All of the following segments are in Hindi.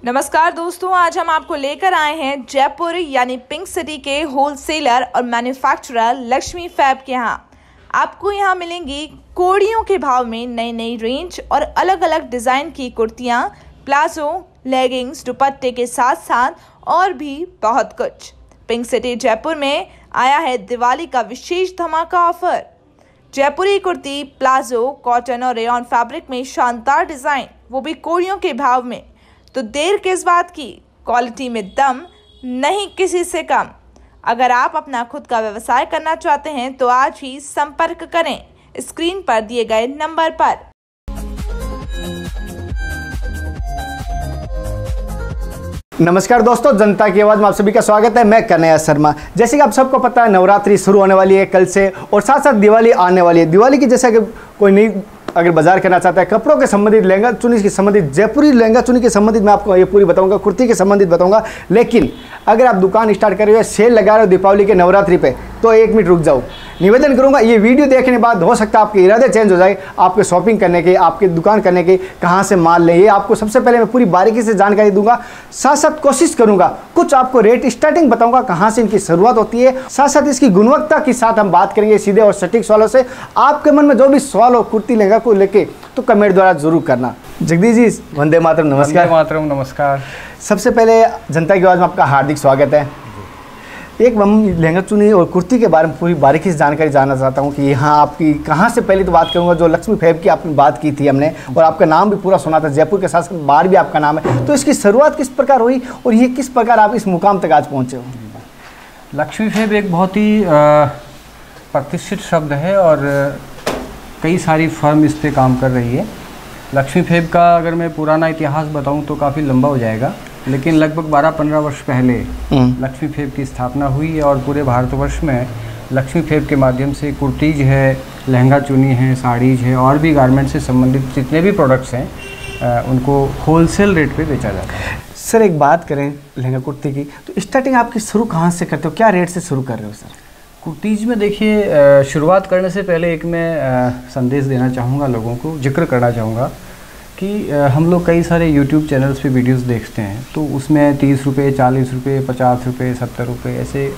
नमस्कार दोस्तों, आज हम आपको लेकर आए हैं जयपुर यानी पिंक सिटी के होलसेलर और मैन्युफैक्चरर लक्ष्मी फैब के यहाँ। आपको यहाँ मिलेंगी कोड़ियों के भाव में नई नई रेंज और अलग अलग डिज़ाइन की कुर्तियाँ, प्लाजो, लेगिंग्स, दुपट्टे के साथ साथ और भी बहुत कुछ। पिंक सिटी जयपुर में आया है दिवाली का विशेष धमाका ऑफर। जयपुरी कुर्ती, प्लाजो, कॉटन और रेयॉन फैब्रिक में शानदार डिज़ाइन, वो भी कोड़ियों के भाव में। तो देर किस बात की, क्वालिटी में दम, नहीं किसी से कम। अगर आप अपना खुद का व्यवसाय करना चाहते हैं तो आज ही संपर्क करें स्क्रीन पर दिए गए नंबर पर। नमस्कार दोस्तों, जनता की आवाज़ में आप सभी का स्वागत है। मैं कन्हैया शर्मा। जैसे कि आप सबको पता है, नवरात्रि शुरू होने वाली है कल से और साथ साथ दिवाली आने वाली है। दिवाली की जैसा कि कोई नई अगर बाजार करना चाहता है, कपड़ों के संबंधित, लहंगा चुनी के संबंधित, जयपुरी लहंगा चुनी के संबंधित मैं आपको ये पूरी बताऊंगा, कुर्ती के संबंधित बताऊंगा। लेकिन अगर आप दुकान स्टार्ट कर रहे हो, सेल लगा रहे हो दीपावली के नवरात्रि पे, तो एक मिनट रुक जाओ। निवेदन करूंगा, ये वीडियो देखने के बाद हो सकता है आपके इरादे चेंज हो जाए, आपके शॉपिंग करने के, आपके दुकान करने के, कहाँ से माल ले, ये आपको सबसे पहले मैं पूरी बारीकी से जानकारी दूंगा। साथ साथ कोशिश करूंगा कुछ आपको रेट स्टार्टिंग बताऊंगा, कहाँ से इनकी शुरुआत होती है। साथ साथ इसकी गुणवत्ता के साथ हम बात करेंगे सीधे और सटीक सवालों से। आपके मन में जो भी सवाल हो कुर्ती लहंगा को लेके, तो कमेंट द्वारा जरूर करना। जगदीश जी, वंदे मातरम, नमस्कार। वंदे मातरम, नमस्कार। सबसे पहले जनता की आवाज़ में आपका हार्दिक स्वागत है। एक हम लहंगा चुनी और कुर्ती के बारे में पूरी बारीकी से जानकारी जानना चाहता हूँ कि यहाँ आपकी कहाँ से, पहले तो बात करूँगा जो लक्ष्मी फैब की आपने बात की थी हमने, और आपका नाम भी पूरा सुना था, जयपुर के साथ साथ बाहर भी आपका नाम है, तो इसकी शुरुआत किस प्रकार हुई और ये किस प्रकार आप इस मुकाम तक आज पहुँचे हो? लक्ष्मी फैब एक बहुत ही प्रतिष्ठित शब्द है और कई सारी फर्म इस पर काम कर रही है। लक्ष्मी फैब का अगर मैं पुराना इतिहास बताऊं तो काफ़ी लंबा हो जाएगा, लेकिन लगभग 12-15 वर्ष पहले लक्ष्मी फैब की स्थापना हुई है और पूरे भारतवर्ष में लक्ष्मी फैब के माध्यम से कुर्तीज है, लहंगा चुनी है, साड़ीज है और भी गारमेंट से संबंधित जितने भी प्रोडक्ट्स हैं उनको होलसेल रेट पे बेचा जाता है। सर, एक बात करें लहंगा कुर्ती की, तो स्टार्टिंग आपकी शुरू कहाँ से करते हो, क्या रेट से शुरू कर रहे हो सर? कुर्तीज में देखिए, शुरुआत करने से पहले एक मैं संदेश देना चाहूँगा, लोगों को जिक्र करना चाहूँगा कि हम लोग कई सारे YouTube चैनल्स पे वीडियोस देखते हैं, तो उसमें 30 रुपये, 40 रुपये, 50 रुपये, 70 रुपये, ऐसे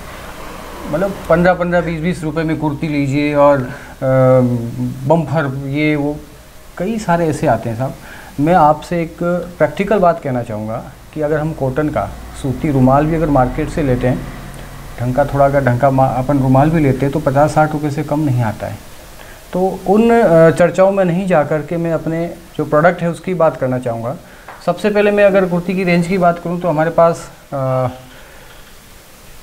मतलब 15-15, 20-20 रुपये में कुर्ती लीजिए और बम्फर ये वो कई सारे ऐसे आते हैं साहब। मैं आपसे एक प्रैक्टिकल बात कहना चाहूँगा कि अगर हम कॉटन का सूती रुमाल भी अगर मार्केट से लेते हैं, ढंग थोड़ा अगर ढंग का अपन रुमाल भी लेते हैं तो 50-60 रुपये से कम नहीं आता है। तो उन चर्चाओं में नहीं जा कर के मैं अपने जो प्रोडक्ट है उसकी बात करना चाहूँगा। सबसे पहले मैं अगर कुर्ती की रेंज की बात करूँ तो हमारे पास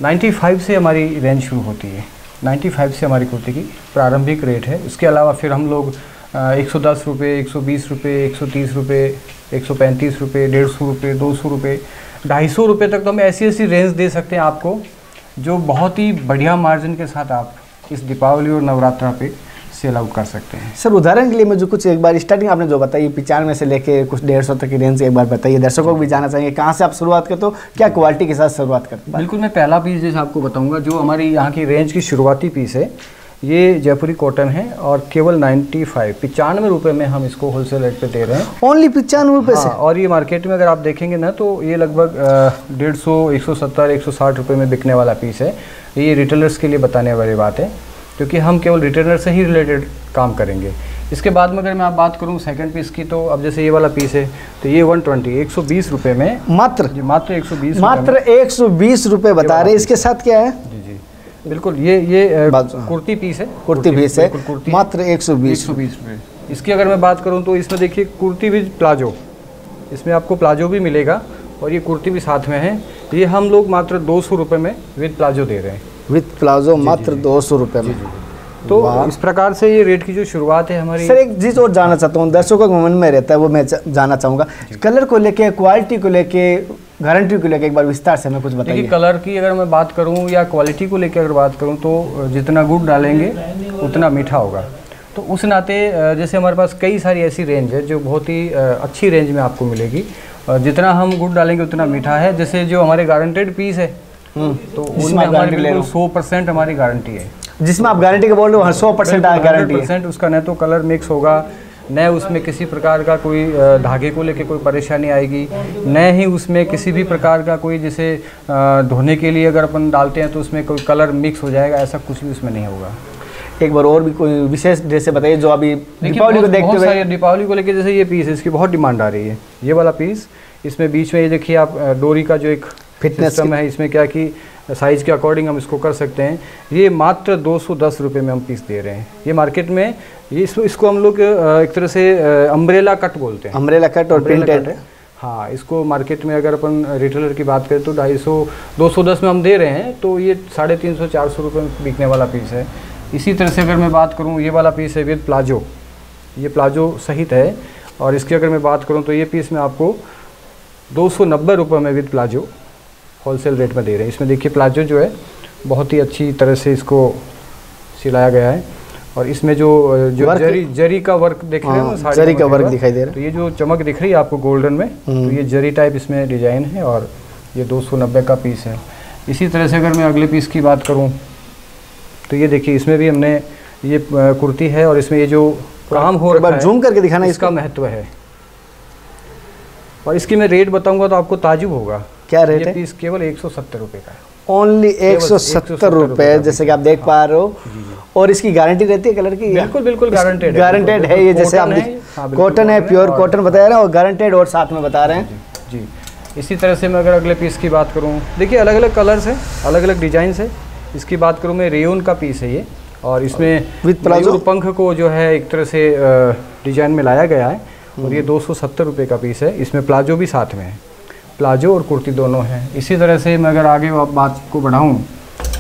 95 से हमारी रेंज शुरू होती है। 95 से हमारी कुर्ती की प्रारंभिक रेट है। उसके अलावा फिर हम लोग 110 रुपये, 120 रुपये, 130 रुपये, 135 रुपये, 150 रुपये, 200 रुपये, 250 रुपये तक तो हम ऐसी रेंज दे सकते हैं आपको, जो बहुत ही बढ़िया मार्जिन के साथ आप इस दीपावली और नवरात्रा पे सेल आउट कर सकते हैं। सर, उदाहरण के लिए मैं जो कुछ एक बार स्टार्टिंग आपने जो बताई 95 से लेके कुछ 150 तक की रेंज एक बार बताइए, दर्शकों को भी जानना चाहिए कहाँ से आप शुरुआत करते हो, क्या क्वालिटी के साथ शुरुआत करते हो? बिल्कुल, मैं पहला पीस जैसे आपको बताऊंगा, जो हमारी यहाँ की रेंज की शुरुआती पीस है, ये जयपुरी कॉटन है और केवल 95 रुपये में हम इसको होलसेल रेट पे दे रहे हैं। ओनली 95 रुपये से? और ये मार्केट में अगर आप देखेंगे ना तो ये लगभग 150, 170, 160 रुपये में बिकने वाला पीस है। ये रिटेलर्स के लिए बताने वाली बात है, क्योंकि हम केवल रिटेलर से ही रिलेटेड काम करेंगे। इसके बाद में अगर मैं आप बात करूं सेकंड पीस की, तो अब जैसे ये वाला पीस है तो ये 120 रुपये में, मात्र 120 रुपये बता रहे हैं। इसके साथ क्या है? जी बिल्कुल, ये कुर्ती पीस है, कुर्ती पीस है, मात्र 120 रुपये। इसकी अगर मैं बात करूँ तो इसमें देखिए कुर्ती विद प्लाजो, इसमें आपको प्लाजो भी मिलेगा और ये कुर्ती भी साथ में है। ये हम लोग मात्र 200 रुपये में विद प्लाजो दे रहे हैं। विद प्लाजो मात्र 200 रुपये में। तो इस प्रकार से ये रेट की जो शुरुआत है हमारी। सर, एक चीज़ और जानना चाहता हूँ, दर्शकों के मन में रहता है, वो मैं जानना चाहूँगा, कलर को लेके, क्वालिटी को लेके, गारंटी को लेके एक बार विस्तार से हमें कुछ बताइए। कलर की अगर मैं बात करूँ या क्वालिटी को लेकर अगर बात करूँ तो जितना गुड़ डालेंगे उतना मीठा होगा। तो उस नाते जैसे हमारे पास कई सारी ऐसी रेंज है जो बहुत ही अच्छी रेंज में आपको मिलेगी। जितना हम गुड़ डालेंगे उतना मीठा है। जैसे जो हमारे गारंटेड पीस है तो उसमें हमारी बिल्कुल 100% हमारी गारंटी है। जिसमें आप गारंटी के बोल रहे हो 100% गारंटी है। उसका न तो कलर मिक्स होगा, न उसमें किसी प्रकार का कोई धागे को लेके कोई परेशानी आएगी, न ही उसमें किसी भी प्रकार का कोई जैसे धोने के लिए अगर अपन डालते हैं तो उसमें कोई कलर मिक्स हो जाएगा, ऐसा कुछ भी उसमें नहीं होगा। एक बार और भी कोई विशेष ड्रेस बताइए जो अभी दीपावली को देखते हुए। दीपावली को लेके जैसे ये पीस है, इसकी बहुत डिमांड आ रही है, ये वाला पीस। इसमें बीच में ये देखिए आप डोरी का जो एक फिटनेस सिस्टम है, इसमें क्या कि साइज़ के अकॉर्डिंग हम इसको कर सकते हैं। ये मात्र 210 रुपये में हम पीस दे रहे हैं। ये मार्केट में ये इसको हम लोग एक तरह से अम्ब्रेला कट बोलते हैं, अम्ब्रेला कट और प्रिंटेड है। हाँ, इसको मार्केट में अगर अपन रिटेलर की बात करें तो 250 210 में हम दे रहे हैं, तो ये 350 400 रुपये में बिकने वाला पीस है। इसी तरह से अगर मैं बात करूँ, ये वाला पीस है विद प्लाजो, ये प्लाजो सहित है। और इसकी अगर मैं बात करूँ तो ये पीस में आपको 290 रुपये में विद प्लाजो होलसेल रेट में दे रहे हैं। इसमें देखिए प्लाजो जो है बहुत ही अच्छी तरह से इसको सिलाया गया है, और इसमें जो जरी का वर्क देख रहे हैं ना, जरी का वर्क दिखाई दे रहा है। तो ये जो चमक दिख रही है आपको गोल्डन में, तो ये जरी टाइप इसमें डिजाइन है, और ये 290 का पीस है। इसी तरह से अगर मैं अगले पीस की बात करूँ तो ये देखिए, इसमें भी हमने ये कुर्ती है, और इसमें ये जो काम हो रहा है, जूम करके दिखाना, इसका महत्व है। और इसकी मैं रेट बताऊंगा तो आपको ताजुब होगा। क्या रेट है? पीस केवल 170 रुपये का है, ओनली 170 रुपये, जैसे कि आप देख पा रहे हो। और इसकी गारंटी रहती है कलर की? बिल्कुल बिल्कुल गारंटेड है ये, जैसे आप कॉटन है, प्योर कॉटन बता रहे हैं, और गारंटेड और साथ में बता रहे हैं जी। इसी तरह से मैं अगर अगले पीस की बात करूँ, देखिए अलग अलग कलर्स है, अलग अलग डिजाइन है। इसकी बात करूँ मैं, रेयन का पीस है ये, और इसमें विद प्लाजो पंख को जो है एक तरह से डिजाइन में लाया गया है, और ये 270 रुपये का पीस है। इसमें प्लाजो भी साथ में है, प्लाजो और कुर्ती दोनों हैं। इसी तरह से मैं अगर आगे बात को बढ़ाऊँ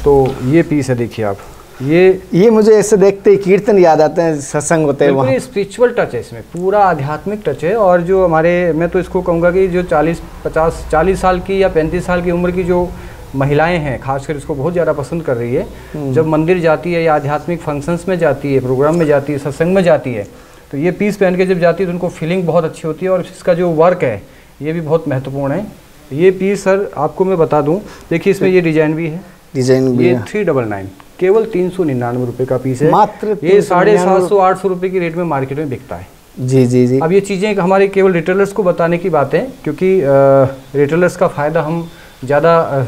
तो ये पीस है, देखिए आप, ये मुझे ऐसे देखते ही कीर्तन याद आते हैं, सत्संग होते हैं वहाँ। स्पिरिचुअल टच है इसमें, पूरा आध्यात्मिक टच है। और जो हमारे, मैं तो इसको कहूँगा कि जो 40 साल की या 35 साल की उम्र की जो महिलाएं हैं, खासकर इसको बहुत ज़्यादा पसंद कर रही है। जब मंदिर जाती है या आध्यात्मिक फंक्शंस में जाती है, प्रोग्राम में जाती है, सत्संग में जाती है, तो ये पीस पहन के जब जाती है तो उनको फीलिंग बहुत अच्छी होती है। और इसका जो वर्क है ये भी बहुत महत्वपूर्ण है। ये पीस सर आपको मैं बता दूं, देखिए इसमें ये डिजाइन भी है, ये 399 केवल 399 रुपये का पीस है। मात्र ये 750-800 रुपये की रेट में मार्केट में बिकता है। जी जी जी। अब ये चीज़ें हमारे केवल रिटेलर्स को बताने की बात है, क्योंकि रिटेलर्स का फ़ायदा हम ज़्यादा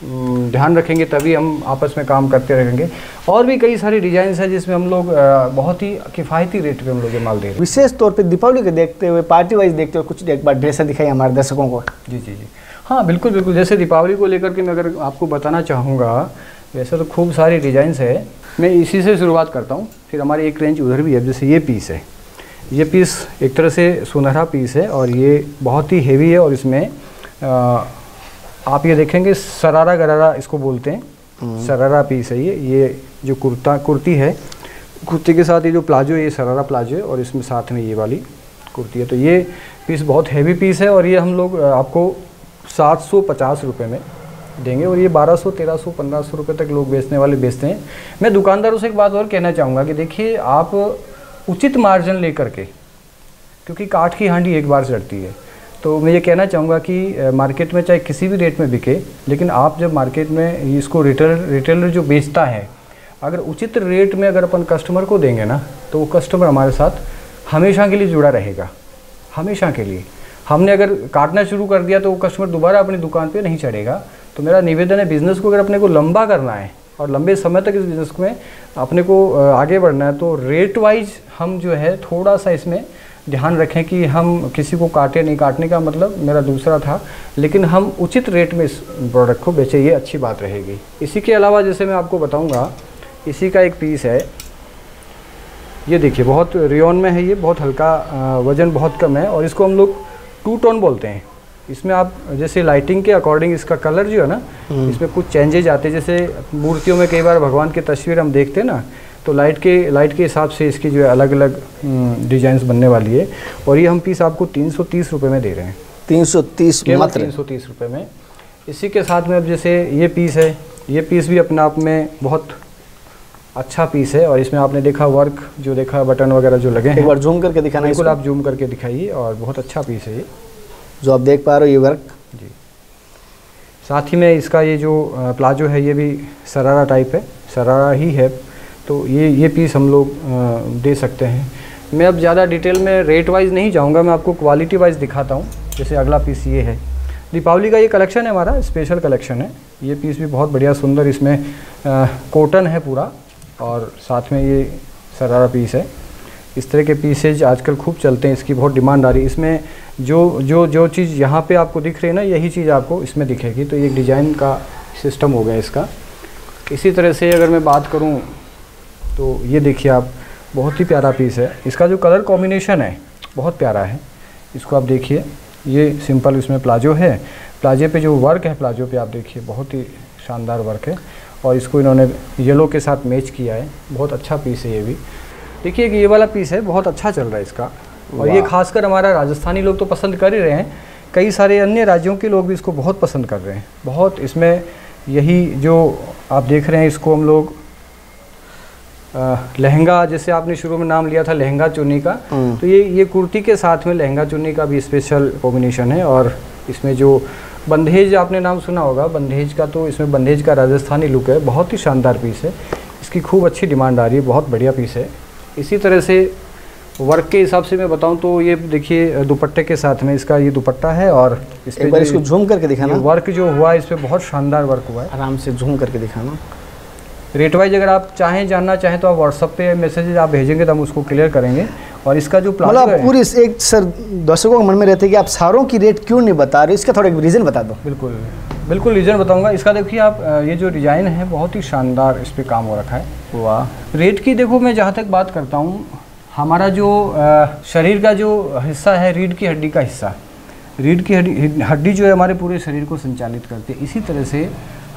ध्यान रखेंगे, तभी हम आपस में काम करते रहेंगे। और भी कई सारे डिजाइन हैं जिसमें हम लोग बहुत ही किफ़ायती रेट पे हम लोग ये माल दे रहे हैं। विशेष तौर पे दीपावली को देखते हुए, पार्टी वाइज देखते हुए कुछ एक बार ड्रेसें दिखाई हमारे दर्शकों को। जी जी जी, हाँ बिल्कुल बिल्कुल। जैसे दीपावली को लेकर के मैं अगर आपको बताना चाहूँगा, वैसे तो खूब सारी डिज़ाइंस है, मैं इसी से शुरुआत करता हूँ, फिर हमारी एक रेंज उधर भी है। जैसे ये पीस है, ये पीस एक तरह से सुनहरा पीस है, और ये बहुत ही हेवी है। और इसमें आप ये देखेंगे सरारा गरारा इसको बोलते हैं, सरारा पीस है ये जो कुर्ती है, कुर्ती के साथ ये जो प्लाजो है, ये सरारा प्लाजो है, और इसमें साथ में ये वाली कुर्ती है। तो ये पीस बहुत हैवी पीस है, और ये हम लोग आपको 750 रुपये में देंगे, और ये 1200, 1300, 1500 रुपये तक लोग बेचने वाले बेचते हैं। मैं दुकानदारों से एक बात और कहना चाहूँगा कि देखिए, आप उचित मार्जिन लेकर के, क्योंकि काठ की हांडी एक बार चढ़ती है, तो मैं ये कहना चाहूँगा कि मार्केट में चाहे किसी भी रेट में बिके, लेकिन आप जब मार्केट में इसको रिटेलर जो बेचता है, अगर उचित रेट में अगर अपन कस्टमर को देंगे ना, तो वो कस्टमर हमारे साथ हमेशा के लिए जुड़ा रहेगा, हमेशा के लिए। हमने अगर काटना शुरू कर दिया तो वो कस्टमर दोबारा अपनी दुकान पे नहीं चढ़ेगा। तो मेरा निवेदन है, बिज़नेस को अगर अपने को लंबा करना है और लंबे समय तक इस बिज़नेस में अपने को आगे बढ़ना है, तो रेट वाइज हम जो है थोड़ा सा इसमें ध्यान रखें कि हम किसी को काटे नहीं। काटने का मतलब मेरा दूसरा था, लेकिन हम उचित रेट में इस प्रोडक्ट को बेचें, ये अच्छी बात रहेगी। इसी के अलावा जैसे मैं आपको बताऊंगा, इसी का एक पीस है, ये देखिए बहुत रेयन में है, ये बहुत हल्का, वज़न बहुत कम है, और इसको हम लोग 2 टोन बोलते हैं। इसमें आप जैसे लाइटिंग के अकॉर्डिंग इसका कलर जो है ना, इसमें कुछ चेंजेज आते हैं। जैसे मूर्तियों में कई बार भगवान की तस्वीर हम देखते हैं ना, तो लाइट के हिसाब से इसकी जो है अलग अलग डिजाइन्स बनने वाली है। और ये हम पीस आपको 330 रुपये में दे रहे हैं। 330 मात्र 330 रुपये में। इसी के साथ में अब जैसे ये पीस है, ये पीस भी अपने आप में बहुत अच्छा पीस है, और इसमें आपने देखा वर्क जो देखा, बटन वगैरह जो लगे हैं, एक बार जूम करके दिखाना। बिल्कुल आप जूम करके दिखाइए, और बहुत अच्छा पीस है ये जो आप देख पा रहे हो, ये वर्क जी। साथ ही में इसका ये जो प्लाजो है, ये भी शरारा टाइप है, शरारा ही है, तो ये पीस हम लोग दे सकते हैं। मैं अब ज़्यादा डिटेल में रेट वाइज नहीं जाऊंगा, मैं आपको क्वालिटी वाइज दिखाता हूँ। जैसे अगला पीस ये है, दीपावली का ये कलेक्शन है हमारा, स्पेशल कलेक्शन है। ये पीस भी बहुत बढ़िया सुंदर, इसमें कॉटन है पूरा और साथ में ये शरारा पीस है। इस तरह के पीसेज आजकल खूब चलते हैं, इसकी बहुत डिमांड आ रही है। इसमें जो चीज़ यहाँ पे आपको दिख रही है ना, यही चीज़ आपको इसमें दिखेगी। तो ये डिज़ाइन का सिस्टम हो गया इसका। इसी तरह से अगर मैं बात करूँ तो ये देखिए आप, बहुत ही प्यारा पीस है। इसका जो कलर कॉम्बिनेशन है बहुत प्यारा है। इसको आप देखिए, ये सिंपल इसमें प्लाजो है, प्लाजे पे जो वर्क है प्लाजो पे आप देखिए बहुत ही शानदार वर्क है। और इसको इन्होंने येलो के साथ मैच किया है, बहुत अच्छा पीस है ये भी। देखिए कि ये वाला पीस है, बहुत अच्छा चल रहा है इसका। और ये खासकर हमारा राजस्थानी लोग तो पसंद कर ही रहे हैं, कई सारे अन्य राज्यों के लोग भी इसको बहुत पसंद कर रहे हैं। बहुत इसमें यही जो आप देख रहे हैं, इसको हम लोग लहंगा, जैसे आपने शुरू में नाम लिया था लहंगा चुन्नी का, तो ये कुर्ती के साथ में लहंगा चुन्नी का भी स्पेशल कॉम्बिनेशन है। और इसमें जो बंधेज आपने नाम सुना होगा, बंधेज का, तो इसमें बंधेज का राजस्थानी लुक है। बहुत ही शानदार पीस है, इसकी खूब अच्छी डिमांड आ रही है, बहुत बढ़िया पीस है। इसी तरह से वर्क के हिसाब से मैं बताऊं तो ये देखिए दुपट्टे के साथ में इसका ये दुपट्टा है। और इस पे इसको झूम करके दिखाना, वर्क जो हुआ है इस पर बहुत शानदार वर्क हुआ है। आराम से झूम करके दिखाना। रेट वाइज अगर आप जानना चाहें तो आप व्हाट्सअप पे मैसेज आप भेजेंगे तो हम उसको क्लियर करेंगे। और इसका जो प्लाजो मतलब पूरी एक सर दर्शकों के मन में रहते हैं कि आप सारों की रेट क्यों नहीं बता रहे, इसका थोड़ा एक रीज़न बता दो। बिल्कुल रीज़न बताऊंगा। इसका देखिए आप, ये जो डिज़ाइन है बहुत ही शानदार इस पर काम हो रखा है। वाह। रेट की देखो, मैं जहाँ तक बात करता हूँ, हमारा जो शरीर का जो हिस्सा है, रीढ़ की हड्डी का हिस्सा, रीढ़ की हड्डी जो है हमारे पूरे शरीर को संचालित करती है। इसी तरह से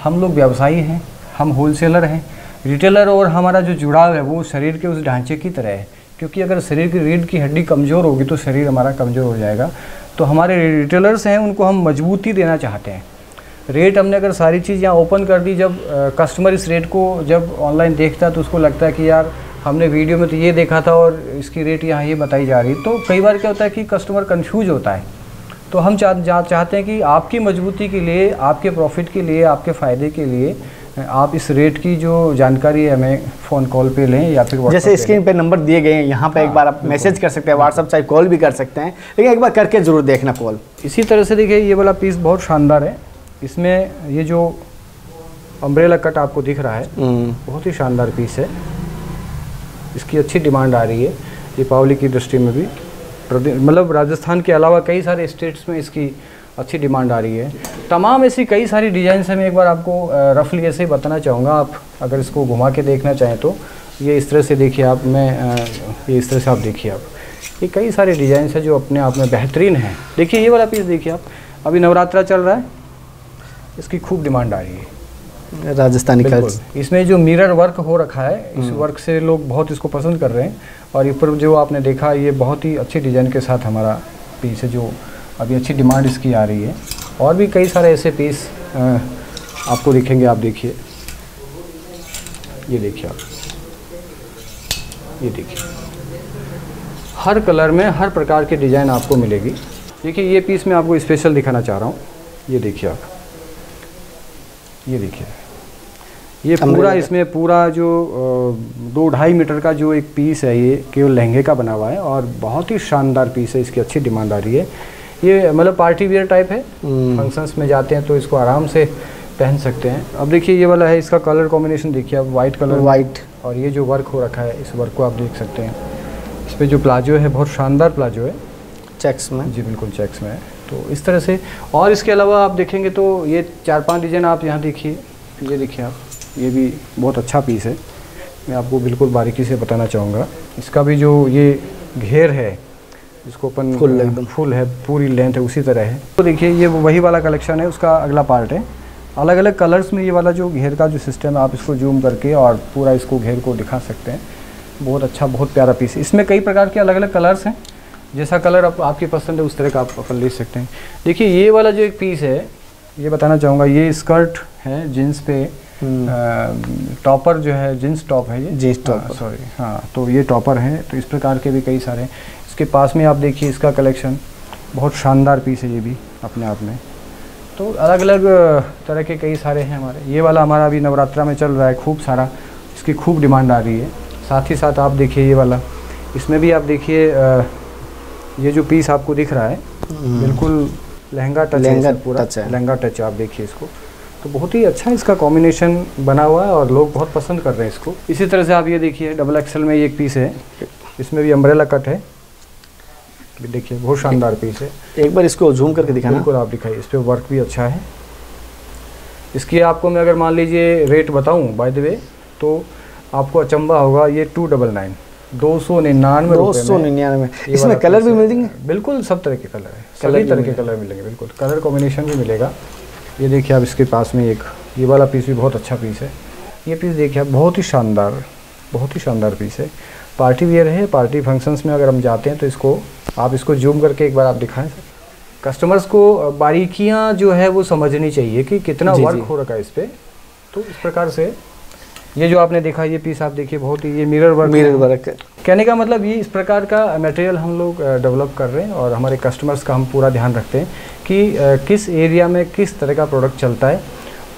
हम लोग व्यवसायी हैं, हम होलसेलर हैं, रिटेलर, और हमारा जो जुड़ाव है वो शरीर के उस ढांचे की तरह है। क्योंकि अगर शरीर की रीढ़ की हड्डी कमज़ोर होगी तो शरीर हमारा कमज़ोर हो जाएगा। तो हमारे रिटेलर्स हैं, उनको हम मजबूती देना चाहते हैं। रेट हमने अगर सारी चीज़ यहाँ ओपन कर दी, जब कस्टमर इस रेट को जब ऑनलाइन देखता है तो उसको लगता है कि यार हमने वीडियो में तो ये देखा था और इसकी रेट यहाँ ये बताई जा रही है। तो कई बार क्या होता है कि कस्टमर कन्फ्यूज होता है। तो हम चाहते हैं कि आपकी मजबूती के लिए, आपके प्रॉफिट के लिए, आपके फ़ायदे के लिए आप इस रेट की जो जानकारी है हमें फ़ोन कॉल पे लें या फिर जैसे स्क्रीन पे नंबर दिए गए हैं यहाँ पे, एक बार आप मैसेज कर सकते हैं, व्हाट्सअप चाहे कॉल भी कर सकते हैं, लेकिन एक बार करके ज़रूर देखना कॉल। इसी तरह से देखिए ये वाला पीस बहुत शानदार है। इसमें ये जो अम्ब्रेला कट आपको दिख रहा है बहुत ही शानदार पीस है। इसकी अच्छी डिमांड आ रही है दीपावली की दृष्टि में भी। मतलब राजस्थान के अलावा कई सारे स्टेट्स में इसकी अच्छी डिमांड आ रही है। तमाम ऐसी कई सारी डिज़ाइन है। मैं एक बार आपको रफली ऐसे ही बताना चाहूँगा, आप अगर इसको घुमा के देखना चाहें तो ये इस तरह से देखिए आप, ये इस तरह से आप देखिए आप, ये कई सारे डिज़ाइन है जो अपने आप में बेहतरीन हैं। देखिए ये वाला पीस देखिए आप, अभी नवरात्रा चल रहा है, इसकी खूब डिमांड आ रही है राजस्थानी कल्चर। इसमें जो मिरर वर्क हो रखा है, इस वर्क से लोग बहुत इसको पसंद कर रहे हैं। और ऊपर जो आपने देखा, ये बहुत ही अच्छी डिज़ाइन के साथ हमारा पीस है जो अभी अच्छी डिमांड इसकी आ रही है। और भी कई सारे ऐसे पीस आपको दिखेंगे। आप देखिए, ये देखिए आप, ये देखिए, हर कलर में हर प्रकार के डिज़ाइन आपको मिलेगी। देखिए ये पीस मैं आपको स्पेशल दिखाना चाह रहा हूँ। ये देखिए आप, ये देखिए, ये पूरा, इसमें पूरा जो 2-2.5 मीटर का जो एक पीस है, ये केवल लहंगे का बना हुआ है और बहुत ही शानदार पीस है। इसकी अच्छी डिमांड आ रही है। ये मतलब पार्टी वियर टाइप है, फंक्शंस में जाते हैं तो इसको आराम से पहन सकते हैं। अब देखिए ये वाला है, इसका कलर कॉम्बिनेशन देखिए आप, वाइट कलर, वाइट, और ये जो वर्क हो रखा है, इस वर्क को आप देख सकते हैं। इस पर जो प्लाजो है बहुत शानदार प्लाजो है, चेक्स में। जी बिल्कुल चेक्स में है। तो इस तरह से, और इसके अलावा आप देखेंगे तो ये 4-5 डिज़ाइन आप यहाँ देखिए। ये देखिए आप, ये भी बहुत अच्छा पीस है। मैं आपको बिल्कुल बारीकी से बताना चाहूँगा। इसका भी जो ये घेर है, इसको अपन फुल एकदम फुल है, पूरी लेंथ है, उसी तरह है। तो देखिए ये वही वाला कलेक्शन है, उसका अगला पार्ट है। अलग अलग कलर्स में ये वाला जो घेर का जो सिस्टम है, आप इसको जूम करके और पूरा इसको घेर को दिखा सकते हैं। बहुत अच्छा, बहुत प्यारा पीस है। इसमें कई प्रकार के अलग अलग कलर्स हैं, जैसा कलर आपकी पसंद है उस तरह का आप अपन ले सकते हैं। देखिए ये वाला जो एक पीस है, ये बताना चाहूँगा, ये स्कर्ट है जीन्स पे, टॉपर जो है, जीन्स टॉप है, ये जीन्स टॉप, सॉरी हाँ, तो ये टॉपर है। तो इस प्रकार के भी कई सारे, इसके पास में आप देखिए इसका कलेक्शन, बहुत शानदार पीस है ये भी अपने आप में। तो अलग अलग तरह के कई सारे हैं हमारे। ये वाला हमारा अभी नवरात्रा में चल रहा है खूब सारा, इसकी खूब डिमांड आ रही है। साथ ही साथ आप देखिए ये वाला, इसमें भी आप देखिए ये जो पीस आपको दिख रहा है बिल्कुल लहंगा टच है, पूरा लहंगा टच आप देखिए इसको, तो बहुत ही अच्छा इसका कॉम्बिनेशन बना हुआ है और लोग बहुत पसंद कर रहे हैं इसको। इसी तरह से आप ये देखिए डबल एक्सेल में ये एक पीस है, इसमें भी अम्ब्रेला कट है, देखिए बहुत शानदार पीस है। एक बार इसको जूम करके दिखाना। बिल्कुल आप दिखाइए, इस पर वर्क भी अच्छा है। इसकी आपको मैं अगर मान लीजिए रेट बताऊं बाय द वे तो आपको अचंबा होगा, ये 299 299 इसमें कलर भी मिल जाएंगे? बिल्कुल सब तरह के कलर है, सभी तरह के कलर मिलेंगे, बिल्कुल कलर कॉम्बिनेशन भी मिलेगा। ये देखिए आप इसके पास में एक ये वाला पीस भी बहुत अच्छा पीस है। ये पीस देखिए आप बहुत ही शानदार पीस है, पार्टी वियर है। पार्टी फंक्शंस में अगर हम जाते हैं तो इसको आप इसको जूम करके एक बार आप दिखाएं सर। कस्टमर्स को बारीकियां जो है वो समझनी चाहिए कि कितना वर्क हो रखा है इस पर। तो इस प्रकार से ये जो आपने देखा ये पीस आप देखिए बहुत ही, ये मिरर वर्क कहने का मतलब ये इस प्रकार का मटेरियल हम लोग डेवलप कर रहे हैं और हमारे कस्टमर्स का हम पूरा ध्यान रखते हैं कि किस एरिया में किस तरह का प्रोडक्ट चलता है।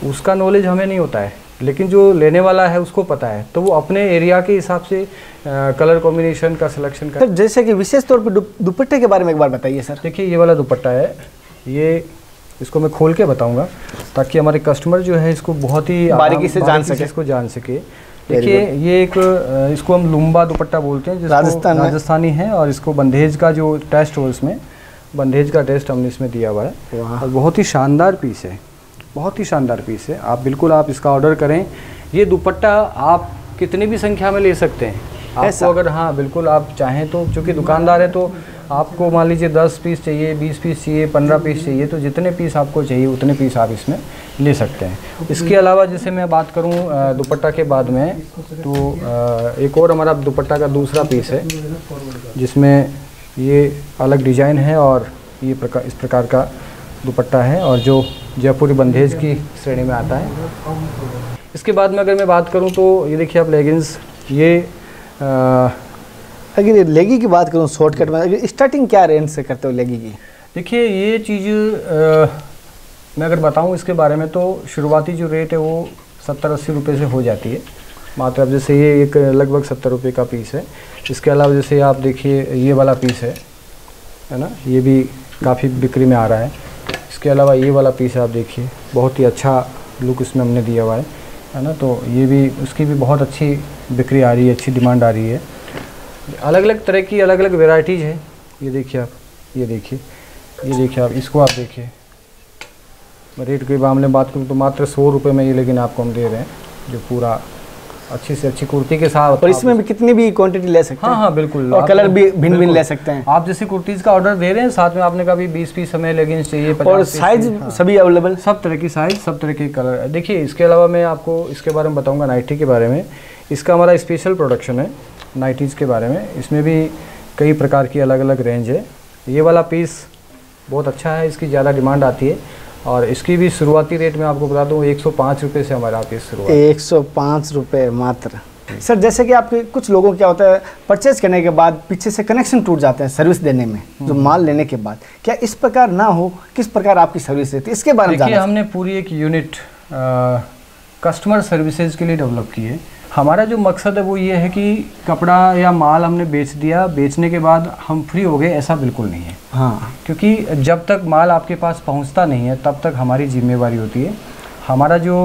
उसका नॉलेज हमें नहीं होता है, लेकिन जो लेने वाला है उसको पता है, तो वो अपने एरिया के हिसाब से कलर कॉम्बिनेशन का सिलेक्शन कर। जैसे कि विशेष तौर पर दुपट्टे के बारे में एक बार बताइए सर। देखिए ये वाला दुपट्टा है, ये इसको मैं खोल के बताऊंगा ताकि हमारे कस्टमर जो है इसको बहुत ही बारीकी से जान सके। देखिए ये एक इसको हम लुम्बा दुपट्टा बोलते हैं, राजस्थानी है, और इसको बंधेज का जो टेस्ट हो इसमें बंधेज का टेस्ट हमने इसमें दिया हुआ है और बहुत ही शानदार पीस है, बहुत ही शानदार पीस है। आप बिल्कुल आप इसका ऑर्डर करें। ये दुपट्टा आप कितनी भी संख्या में ले सकते हैं आपको, अगर हाँ बिल्कुल आप चाहें तो, क्योंकि दुकानदार है तो आपको मान लीजिए 10 पीस चाहिए, 20 पीस चाहिए, 15 पीस चाहिए, तो जितने पीस आपको चाहिए उतने पीस आप इसमें ले सकते हैं। इसके अलावा जैसे मैं बात करूं दुपट्टा के बाद में, तो एक और हमारा दुपट्टा का दूसरा पीस है जिसमें ये अलग डिज़ाइन है और ये इस प्रकार का दुपट्टा है और जो जयपुरी बंधेज की श्रेणी में आता है। इसके बाद में अगर मैं बात करूं तो ये देखिए आप लेगिंग्स, ये अगर लेगी की बात करूं शॉर्टकट में, स्टार्टिंग क्या रेंज से करते हो लेगी की? देखिए ये चीज़ मैं अगर बताऊं इसके बारे में तो शुरुआती जो रेट है वो 70-80 रुपये से हो जाती है मात्र। अब जैसे ये एक लगभग 70 रुपये का पीस है। इसके अलावा जैसे आप देखिए ये वाला पीस है ना, ये भी काफ़ी बिक्री में आ रहा है। इसके अलावा ये वाला पीस आप देखिए बहुत ही अच्छा लुक इसमें हमने दिया हुआ है ना, तो ये भी उसकी भी बहुत अच्छी बिक्री आ रही है, अच्छी डिमांड आ रही है। अलग अलग तरह की अलग अलग वेराइटीज़ है। ये देखिए आप, ये देखिए आप, इसको आप देखिए। रेट के मामले में बात करूँ तो मात्र 100 रुपये में ये लेकिन आपको हम दे रहे हैं, जो पूरा अच्छी से अच्छी कुर्ती के साथ। और इसमें भी कितनी भी क्वांटिटी ले सकते हैं? हाँ बिल्कुल, और कलर भी भिन्न भिन्न ले सकते हैं। आप जैसे कुर्तीज़ का ऑर्डर दे रहे हैं, साथ में आपने कहा भी 20 पीस हमें लेगिंग्स चाहिए, 50 और साइज सभी अवेलेबल, सब तरह की साइज, सब तरह के कलर। देखिए इसके अलावा मैं आपको इसके बारे में बताऊँगा नाइटी के बारे में। इसका हमारा स्पेशल प्रोडक्शन है नाइटीज़ के बारे में। इसमें भी कई प्रकार की अलग अलग रेंज है। ये वाला पीस बहुत अच्छा है, इसकी ज़्यादा डिमांड आती है और इसकी भी शुरुआती रेट में आपको बता दूँ 105 रुपये से हमारा पीस शुरू है। 105 रुपये मात्र। सर जैसे कि आपके कुछ लोगों को क्या होता है, परचेज करने के बाद पीछे से कनेक्शन टूट जाते हैं सर्विस देने में, जो माल लेने के बाद, क्या इस प्रकार ना हो? किस प्रकार आपकी सर्विस रहती है, इसके बारे में? देखिए हमने पूरी एक यूनिट कस्टमर सर्विसेज के लिए डेवलप की है। हमारा जो मकसद है वो ये है कि कपड़ा या माल हमने बेच दिया, बेचने के बाद हम फ्री हो गए, ऐसा बिल्कुल नहीं है। हाँ, क्योंकि जब तक माल आपके पास पहुंचता नहीं है तब तक हमारी जिम्मेवारी होती है। हमारा जो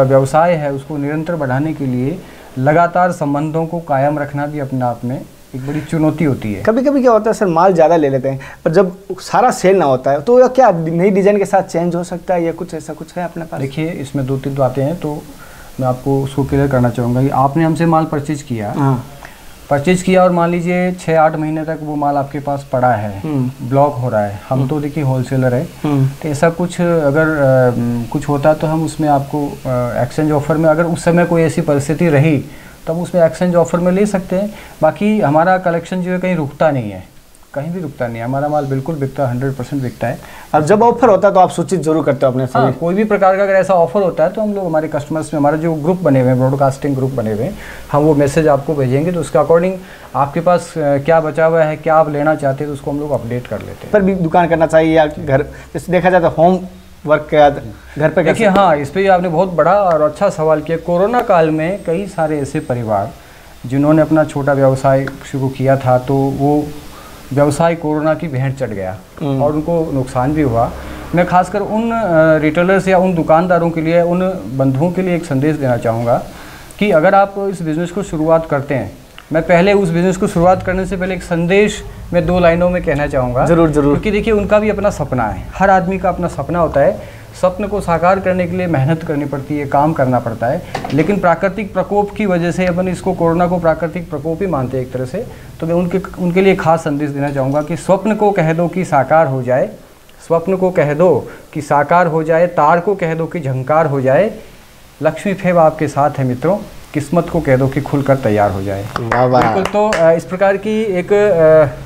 व्यवसाय है उसको निरंतर बढ़ाने के लिए लगातार संबंधों को कायम रखना भी अपने आप में एक बड़ी चुनौती होती है। कभी कभी क्या होता है सर, माल ज़्यादा ले लेते हैं पर जब सारा सेल ना होता है तो क्या नई डिज़ाइन के साथ चेंज हो सकता है या कुछ ऐसा कुछ है अपने पास? देखिए इसमें 2-3 बातें हैं, तो मैं आपको उसको क्लियर करना चाहूँगा कि आपने हमसे माल परचेज किया और मान लीजिए 6-8 महीने तक वो माल आपके पास पड़ा है, ब्लॉक हो रहा है। हम तो देखिए होलसेलर है, तो ऐसा कुछ अगर कुछ होता है तो हम उसमें आपको एक्सचेंज ऑफर में, अगर उस समय कोई ऐसी परिस्थिति रही तब उसमें एक्सचेंज ऑफर में ले सकते हैं। बाकी हमारा कलेक्शन जो है कहीं रुकता नहीं है, कहीं भी रुकता नहीं है। हमारा माल बिल्कुल बिकता है, 100% बिकता है। अब जब ऑफर होता है तो आप सूचित जरूर करते हो अपने हाँ, कोई भी प्रकार का अगर ऐसा ऑफर होता है तो हम लोग हमारे कस्टमर्स में, हमारा जो ग्रुप बने हुए हैं, ब्रॉडकास्टिंग ग्रुप बने हुए हैं, हम वो मैसेज आपको भेजेंगे, तो उसके अकॉर्डिंग आपके पास क्या बचा हुआ है, क्या आप लेना चाहते हैं, तो उसको हम लोग अपडेट कर लेते हैं। पर भी दुकान करना चाहिए या घर, जैसे देखा जाता है होम वर्क के बाद घर पे? देखिए हाँ, इस पर आपने बहुत बड़ा और अच्छा सवाल किया। कोरोना काल में कई सारे ऐसे परिवार जिन्होंने अपना छोटा व्यवसाय शुरू किया था, तो वो व्यवसाय कोरोना की भेंट चढ़ गया और उनको नुकसान भी हुआ। मैं खासकर उन रिटेलर्स या उन दुकानदारों के लिए, उन बंधुओं के लिए एक संदेश देना चाहूँगा कि अगर आप इस बिज़नेस को शुरुआत करते हैं, मैं पहले उस बिज़नेस को शुरुआत करने से पहले एक संदेश मैं 2 लाइनों में कहना चाहूँगा। ज़रूर ज़रूर। क्योंकि देखिए, उनका भी अपना सपना है, हर आदमी का अपना सपना होता है। सपने को साकार करने के लिए मेहनत करनी पड़ती है, काम करना पड़ता है, लेकिन प्राकृतिक प्रकोप की वजह से, अपन इसको कोरोना को प्राकृतिक प्रकोप ही मानते हैं एक तरह से, तो मैं उनके लिए खास संदेश देना चाहूँगा कि स्वप्न को कह दो कि साकार हो जाए, स्वप्न को कह दो कि साकार हो जाए, तार को कह दो कि झंकार हो जाए, लक्ष्मी फेब आपके साथ है मित्रों, किस्मत को कह दो कि खुलकर तैयार हो जाए। बिल्कुल। तो इस प्रकार की एक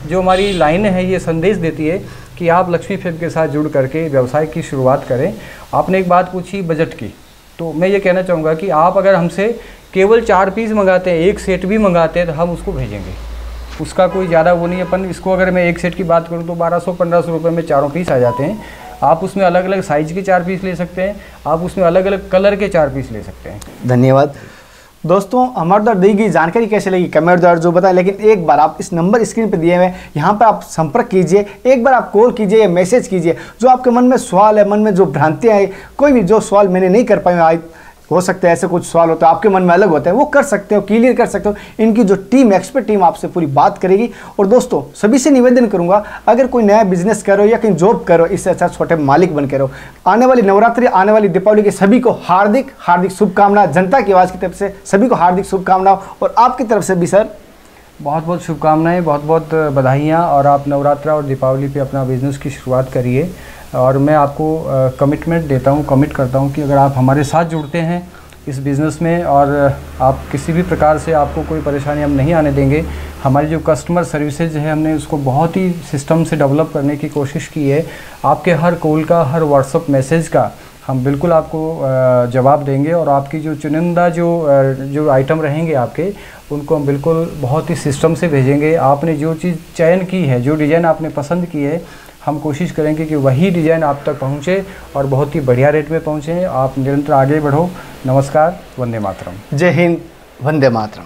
जो हमारी लाइन है, ये संदेश देती है कि आप लक्ष्मी फेब के साथ जुड़ करके व्यवसाय की शुरुआत करें। आपने एक बात पूछी बजट की, तो मैं ये कहना चाहूँगा कि आप अगर हमसे केवल 4 पीस मंगाते हैं, एक सेट भी मंगाते हैं, तो हम उसको भेजेंगे। उसका कोई ज़्यादा वो नहीं है। अपन इसको अगर मैं एक सेट की बात करूँ तो 1200-1500 रुपये में 4 पीस आ जाते हैं। आप उसमें अलग अलग साइज़ के 4 पीस ले सकते हैं, आप उसमें अलग अलग कलर के 4 पीस ले सकते हैं। धन्यवाद दोस्तों। हमारे द्वारा दी गई जानकारी कैसे लगी कमेंट द्वारा जो बताएं, लेकिन एक बार आप इस नंबर स्क्रीन पर दिए हुए यहाँ पर आप संपर्क कीजिए, एक बार आप कॉल कीजिए या मैसेज कीजिए। जो आपके मन में सवाल है, मन में जो भ्रांतियाँ हैं, कोई भी जो सवाल मैंने नहीं कर पाए, हो सकता है ऐसे कुछ सवाल होता है आपके मन में अलग होता है, वो कर सकते हो, क्लियर कर सकते हो। इनकी जो टीम, एक्सपर्ट टीम आपसे पूरी बात करेगी। और दोस्तों सभी से निवेदन करूंगा, अगर कोई नया बिजनेस करो या कहीं जॉब करो, इससे अच्छा छोटे मालिक बन के रहो। आने वाली नवरात्रि, आने वाली दीपावली के सभी को हार्दिक हार्दिक शुभकामनाएं। जनता की आवाज़ की तरफ से सभी को हार्दिक शुभकामनाएं, और आपकी तरफ से भी सर बहुत बहुत शुभकामनाएं, बहुत बहुत बधाइयाँ। और आप नवरात्रा और दीपावली पे अपना बिज़नेस की शुरुआत करिए। और मैं आपको कमिटमेंट देता हूँ, कमिट करता हूँ कि अगर आप हमारे साथ जुड़ते हैं इस बिज़नेस में, और आप किसी भी प्रकार से आपको कोई परेशानी हम नहीं आने देंगे। हमारी जो कस्टमर सर्विसेज है, हमने उसको बहुत ही सिस्टम से डेवलप करने की कोशिश की है। आपके हर कॉल का, हर व्हाट्सअप मैसेज का हम बिल्कुल आपको जवाब देंगे, और आपकी जो चुनिंदा जो आइटम रहेंगे आपके, उनको हम बिल्कुल बहुत ही सिस्टम से भेजेंगे। आपने जो चीज़ चयन की है, जो डिज़ाइन आपने पसंद की है, हम कोशिश करेंगे कि वही डिज़ाइन आप तक पहुँचे और बहुत ही बढ़िया रेट में पहुँचे। आप निरंतर आगे बढ़ो। नमस्कार, वंदे मातरम। जय हिंद, वंदे मातरम।